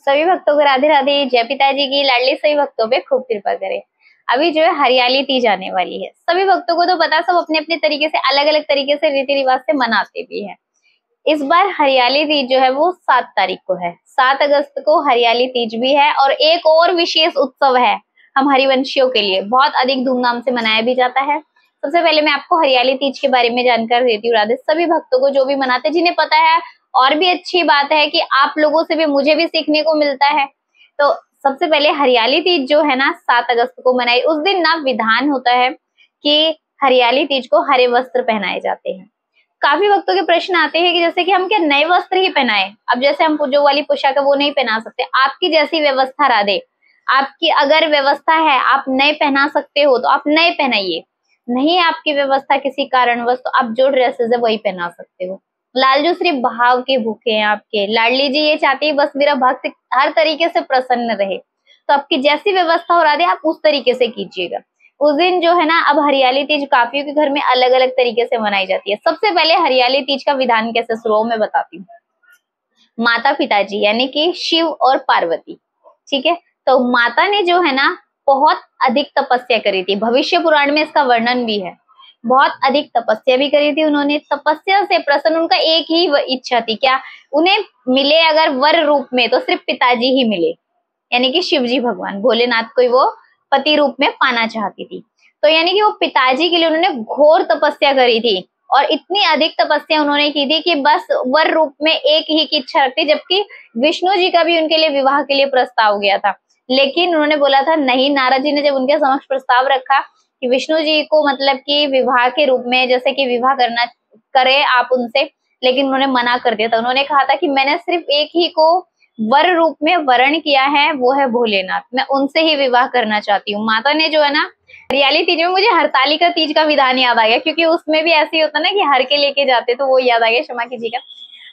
सभी भक्तों को राधे राधे। जय पिताजी की। लाडली सभी भक्तों पे खूब कृपा करे। अभी जो है हरियाली तीज आने वाली है। सभी भक्तों को तो पता, सब अपने अपने तरीके से, अलग अलग तरीके से, रीति रिवाज से मनाते भी हैं। इस बार हरियाली तीज जो है वो 7 तारीख को है। 7 अगस्त को हरियाली तीज भी है। और एक और विशेष उत्सव है हम हरिवंशियों के लिए, बहुत अधिक धूमधाम से मनाया भी जाता है। सबसे पहले मैं आपको हरियाली तीज के बारे में जानकारी देती हूँ। राधे सभी भक्तों को, जो भी मनाते, जिन्हें पता है। और भी अच्छी बात है कि आप लोगों से भी मुझे भी सीखने को मिलता है। तो सबसे पहले हरियाली तीज जो है ना 7 अगस्त को मनाई। उस दिन ना विधान होता है कि हरियाली तीज को हरे वस्त्र पहनाए जाते हैं। काफी भक्तों के प्रश्न आते हैं कि जैसे कि हम क्या नए वस्त्र ही पहनाएं। अब जैसे हम जो वाली पोशाक है वो नहीं पहना सकते, आपकी जैसी व्यवस्था राधे, आपकी अगर व्यवस्था है आप नए पहना सकते हो तो आप नए पहनाइए। नहीं आपकी व्यवस्था किसी कारणवश, तो आप जो ड्रेसेस है वही पहना सकते हो। लालजू सिर्फ भाव के भूखे हैं आपके। लाडली जी ये चाहती है बस मेरा भक्त हर तरीके से प्रसन्न रहे, तो आपकी जैसी व्यवस्था हो राधे आप उस तरीके से कीजिएगा। उस दिन जो है ना, अब हरियाली तीज काफियों के घर में अलग अलग तरीके से मनाई जाती है। सबसे पहले हरियाली तीज का विधान कैसे शुरू हो मैं बताती हूँ। माता पिताजी यानी कि शिव और पार्वती, ठीक है। तो माता ने जो है ना बहुत अधिक तपस्या करी थी। भविष्य पुराण में इसका वर्णन भी है। बहुत अधिक तपस्या भी करी थी उन्होंने। तपस्या से प्रसन्न उनका एक ही इच्छा थी, क्या? उन्हें मिले अगर वर रूप में तो सिर्फ पिताजी ही मिले, यानी कि शिवजी भगवान भोलेनाथ को वो पति रूप में पाना चाहती थी। तो यानी कि वो पिताजी के लिए उन्होंने घोर तपस्या करी थी। और इतनी अधिक तपस्या उन्होंने की थी कि बस वर रूप में एक ही की इच्छा रखती, जबकि विष्णु जी का भी उनके लिए विवाह के लिए प्रस्ताव गया था। लेकिन उन्होंने बोला था नहीं। नारद जी ने जब उनके समक्ष प्रस्ताव रखा कि विष्णु जी को मतलब कि विवाह के रूप में जैसे कि विवाह करना करे आप उनसे, लेकिन उन्होंने मना कर दिया था। उन्होंने कहा था कि मैंने सिर्फ एक ही को वर रूप में वर्ण किया है, वो है भोलेनाथ, मैं उनसे ही विवाह करना चाहती हूँ। माता ने जो है ना, हरियाली तीज में मुझे हरतालिका तीज का विधान याद आ गया, क्योंकि उसमें भी ऐसे ही होता ना कि हर के लेके जाते, तो वो याद आ गया, क्षमा कीजिएगा।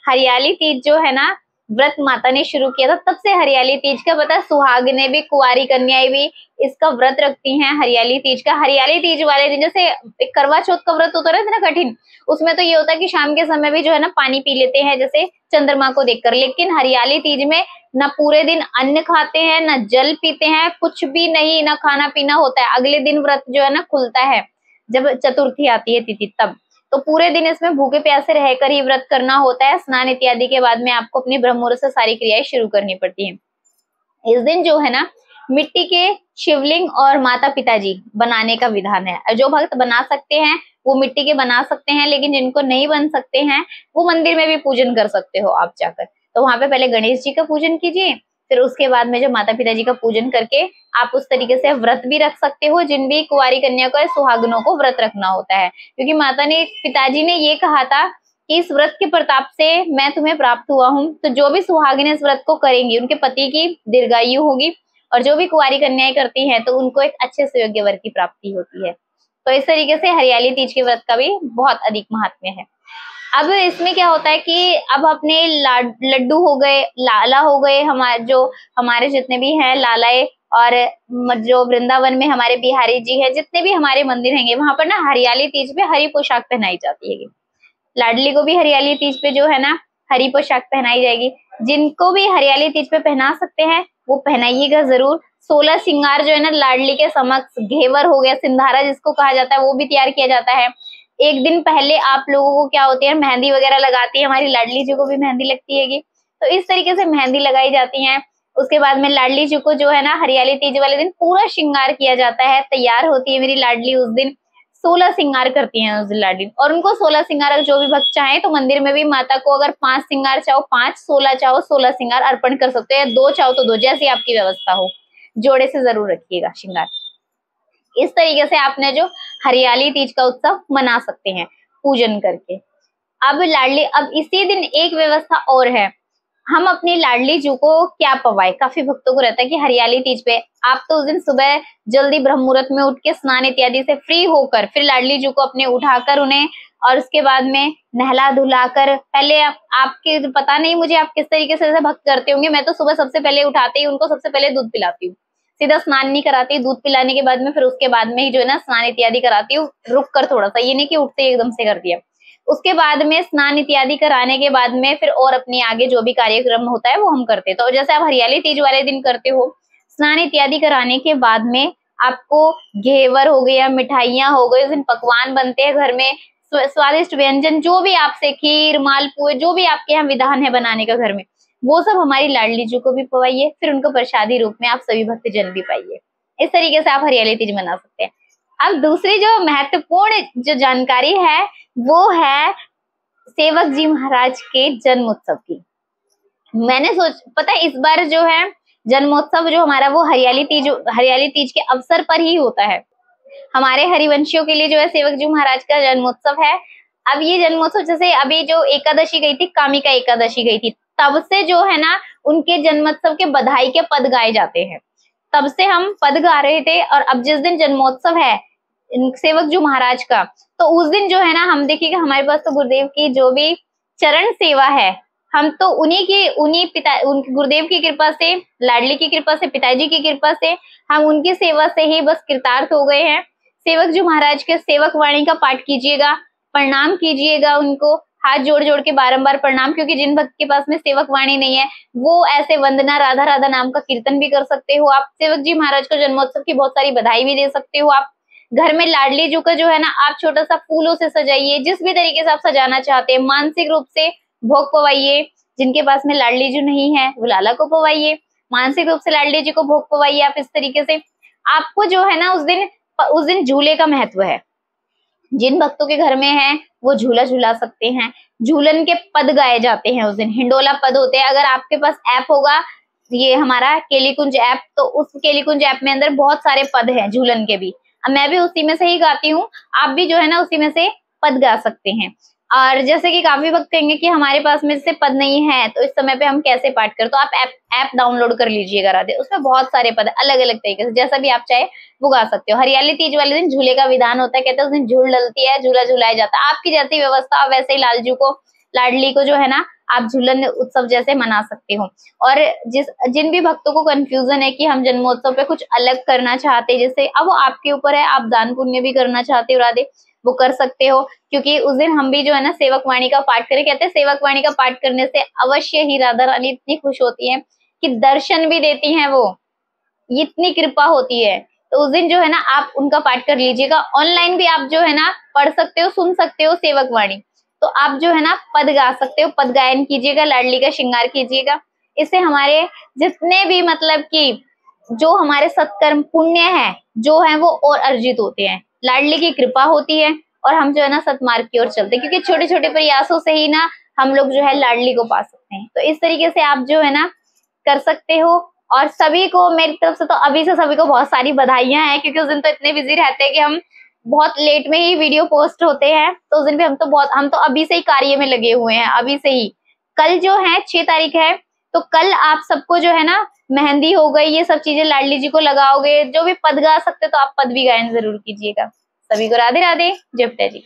हरियाली तीज जो है ना व्रत माता ने शुरू किया था, तब से हरियाली तीज का पता है। सुहागने भी, कुंवारी कन्याएं भी इसका व्रत रखती हैं हरियाली तीज का। हरियाली तीज वाले दिन जैसे एक करवा चौथ का व्रत होता है ना कठिन, उसमें तो ये होता है कि शाम के समय भी जो है ना पानी पी लेते हैं जैसे चंद्रमा को देखकर। लेकिन हरियाली तीज में ना पूरे दिन अन्न खाते हैं, ना जल पीते हैं, कुछ भी नहीं, ना खाना पीना होता है। अगले दिन व्रत जो है ना खुलता है जब चतुर्थी आती है तिथि, तब तो पूरे दिन इसमें भूखे प्यासे रहकर ही व्रत करना होता है। स्नान इत्यादि के बाद में आपको अपनी ब्रह्म मुहूर्त से सारी क्रियाएं शुरू करनी पड़ती हैं। इस दिन जो है ना मिट्टी के शिवलिंग और माता पिताजी बनाने का विधान है। जो भक्त बना सकते हैं वो मिट्टी के बना सकते हैं, लेकिन जिनको नहीं बन सकते हैं वो मंदिर में भी पूजन कर सकते हो आप जाकर। तो वहां पे पहले गणेश जी का पूजन कीजिए, फिर उसके बाद में जो माता पिताजी का पूजन करके आप उस तरीके से व्रत भी रख सकते हो। जिन भी कुंवारी कन्या को, सुहागनों को व्रत रखना होता है, क्योंकि माता ने, पिताजी ने ये कहा था कि इस व्रत के प्रताप से मैं तुम्हें प्राप्त हुआ हूँ। तो जो भी सुहागिन इस व्रत को करेंगी उनके पति की दीर्घायु होगी, और जो भी कुंवारी कन्याएं करती हैं तो उनको एक अच्छे से योग्य वर की प्राप्ति होती है। तो इस तरीके से हरियाली तीज के व्रत का भी बहुत अधिक महात्म्य है। अब इसमें क्या होता है कि अब अपने लड्डू हो गए, लाला हो गए, हमारे जितने भी हैं लालाए, और जो वृंदावन में हमारे बिहारी जी है, जितने भी हमारे मंदिर हैंगे वहां पर ना हरियाली तीज पे हरी पोशाक पहनाई जाती है। लाडली को भी हरियाली तीज पे जो है ना हरी पोशाक पहनाई जाएगी। जिनको भी हरियाली तीज पे पहना सकते हैं वो पहनाइएगा जरूर। 16 श्रृंगार जो है ना लाडली के समक्ष, घेवर हो गया, सिंधारा जिसको कहा जाता है, वो भी तैयार किया जाता है। एक दिन पहले आप लोगों को क्या होती है, मेहंदी वगैरह लगाती है। हमारी लाडली जी को भी मेहंदी लगती है, तो इस तरीके से मेहंदी लगाई जाती है। उसके बाद में लाडली जी को जो है ना हरियाली तीज वाले दिन पूरा श्रृंगार किया जाता है। तैयार होती है मेरी लाडली उस दिन, 16 श्रृंगार करती हैं उस दिन लाडली। और उनको 16 श्रृंगार जो भी भक्त चाहे तो मंदिर में भी माता को अगर 5 श्रृंगार चाहो 5, 16 चाहो 16 श्रृंगार अर्पण कर सकते हो, या 2 चाहो तो 2, जैसी आपकी व्यवस्था हो। जोड़े से जरूर रखिएगा श्रृंगार। इस तरीके से आपने जो हरियाली तीज का उत्सव मना सकते हैं पूजन करके। अब इसी दिन एक व्यवस्था और है, हम अपनी लाडली जी को क्या पवाए। काफी भक्तों को रहता है कि हरियाली तीज पे आप तो उस दिन सुबह जल्दी ब्रह्म मुहूर्त में उठ के स्नान इत्यादि से फ्री होकर फिर लाडली जी को अपने उठाकर उन्हें, और उसके बाद में नहला धुलाकर, पहले आपके पता नहीं मुझे आप किस तरीके से भक्त करते होंगे, मैं तो सुबह सबसे पहले उठाते ही उनको सबसे पहले दूध पिलाती हूँ। सीधा स्नान नहीं कराती, दूध पिलाने के बाद में फिर उसके बाद में ही जो है ना स्नान इत्यादि कराती हूँ, रुक कर थोड़ा सा, ये नहीं कि उठते ही एकदम से कर दिया। उसके बाद में स्नान इत्यादि कराने के बाद में फिर और अपनी आगे जो भी कार्यक्रम होता है वो हम करते हैं। तो जैसे आप हरियाली तीज वाले दिन करते हो, स्नान इत्यादि कराने के बाद में आपको घेवर हो गया, मिठाइयां हो गई, उस दिन पकवान बनते हैं घर में, स्वादिष्ट व्यंजन जो भी आपसे, खीर मालपुए जो भी आपके यहाँ विधान है बनाने का घर में, वो सब हमारी लाडली जी को भी पवाइए, फिर उनको प्रसादी रूप में आप सभी भक्तजन भी पाइए। इस तरीके से आप हरियाली तीज मना सकते हैं। अब दूसरी जो महत्वपूर्ण जो जानकारी है वो है सेवक जी महाराज के जन्मोत्सव की। मैंने पता है इस बार जो है जन्मोत्सव जो हमारा वो हरियाली तीज के अवसर पर ही होता है। हमारे हरिवंशियों के लिए जो है सेवक जी महाराज का जन्मोत्सव है। अब ये जन्मोत्सव जैसे अभी जो एकादशी गई थी, कामिका एकादशी गई थी, तब से जो है ना उनके जन्मोत्सव के बधाई के पद गाए जाते हैं, तब से हम पद गा रहे थे। और अब जिस दिन जन्मोत्सव है सेवक जी महाराज का, तो उस दिन जो है ना हम देखिएगा हमारे पास तो गुरुदेव की जो भी चरण सेवा है, हम तो उनकी गुरुदेव की कृपा से, लाडली की कृपा से, पिताजी की कृपा से हम उनकी सेवा से ही बस कृतार्थ हो गए हैं। सेवक जी महाराज के सेवक वाणी का पाठ कीजिएगा, प्रणाम कीजिएगा उनको, हाथ जोड़ जोड़ के बारंबार प्रणाम, क्योंकि जिन भक्त के पास में सेवक वाणी नहीं है वो ऐसे वंदना राधा राधा नाम का कीर्तन भी कर सकते हो। आप सेवक जी महाराज को जन्मोत्सव की बहुत सारी बधाई भी दे सकते हो। आप घर में लाडली जी का जो है ना आप छोटा सा फूलों से सजाइए, जिस भी तरीके से आप सजाना चाहते हैं, मानसिक रूप से भोग पवाइए। जिनके पास में लाडली जी नहीं है वो लाला को पवाइए, मानसिक रूप से लाडली जी को भोग पवाइए। आप इस तरीके से आपको जो है ना उस दिन झूले का महत्व है। जिन भक्तों के घर में है वो झूला झूला सकते हैं, झूलन के पद गाए जाते हैं उस दिन, हिंडोला पद होते हैं। अगर आपके पास ऐप होगा ये हमारा केलीकुंज ऐप, तो उस केलीकुंज ऐप में अंदर बहुत सारे पद हैं झूलन के भी, अब मैं भी उसी में से ही गाती हूँ, आप भी जो है ना उसी में से पद गा सकते हैं। और जैसे कि काफी वक्त कहेंगे कि हमारे पास में से पद नहीं है तो इस समय पे हम कैसे पाठ करें, तो आप ऐप डाउनलोड कर लीजिएगा राधे, उसमें बहुत सारे पद अलग अलग तरीके से जैसा भी आप चाहे वो गा सकते हो। हरियाली तीज वाले दिन झूले का विधान होता है, कहते हैं उस दिन झूल डलती है, झूला झूलाया जाता है। आपकी जैसी व्यवस्था वैसे ही लालजू को, लाडली को जो है ना आप झूलन उत्सव जैसे मना सकते हो। और जिन भी भक्तों को कंफ्यूजन है कि हम जन्मोत्सव पे कुछ अलग करना चाहते हैं, जैसे अब वो आपके ऊपर है, आप दान पुण्य भी करना चाहते हो राधे वो कर सकते हो, क्योंकि उस दिन हम भी जो है ना सेवक वाणी का पाठ करें। कहते हैं सेवक वाणी का पाठ करने से अवश्य ही राधा रानी इतनी खुश होती है कि दर्शन भी देती हैं, वो इतनी कृपा होती है। तो उस दिन जो है ना आप उनका पाठ कर लीजिएगा। ऑनलाइन भी आप जो है ना पढ़ सकते हो, सुन सकते हो सेवक वाणी, तो आप जो है ना पद गा सकते हो, पद गायन कीजिएगा, लाडली का श्रृंगार कीजिएगा। इससे हमारे जितने भी मतलब कि जो हमारे सत्कर्म पुण्य है जो है वो और अर्जित होते हैं, लाडली की कृपा होती है और हम जो है ना सतमार्ग की ओर चलते हैं, क्योंकि छोटे छोटे प्रयासों से ही ना हम लोग जो है लाडली को पा सकते हैं। तो इस तरीके से आप जो है ना कर सकते हो। और सभी को मेरी तरफ से तो अभी से सभी को बहुत सारी बधाइयां हैं, क्योंकि उस दिन तो इतने बिजी रहते हैं कि हम बहुत लेट में ही वीडियो पोस्ट होते हैं, तो उस दिन भी हम तो अभी से ही कार्य में लगे हुए हैं, अभी से ही। कल जो है 6 तारीख है, तो कल आप सबको जो है ना मेहंदी हो गई, ये सब चीजें लाडली जी को लगाओगे, जो भी पद गा सकते तो आप पद भी गायन जरूर कीजिएगा। सभी को राधे राधे, जय पिता जी।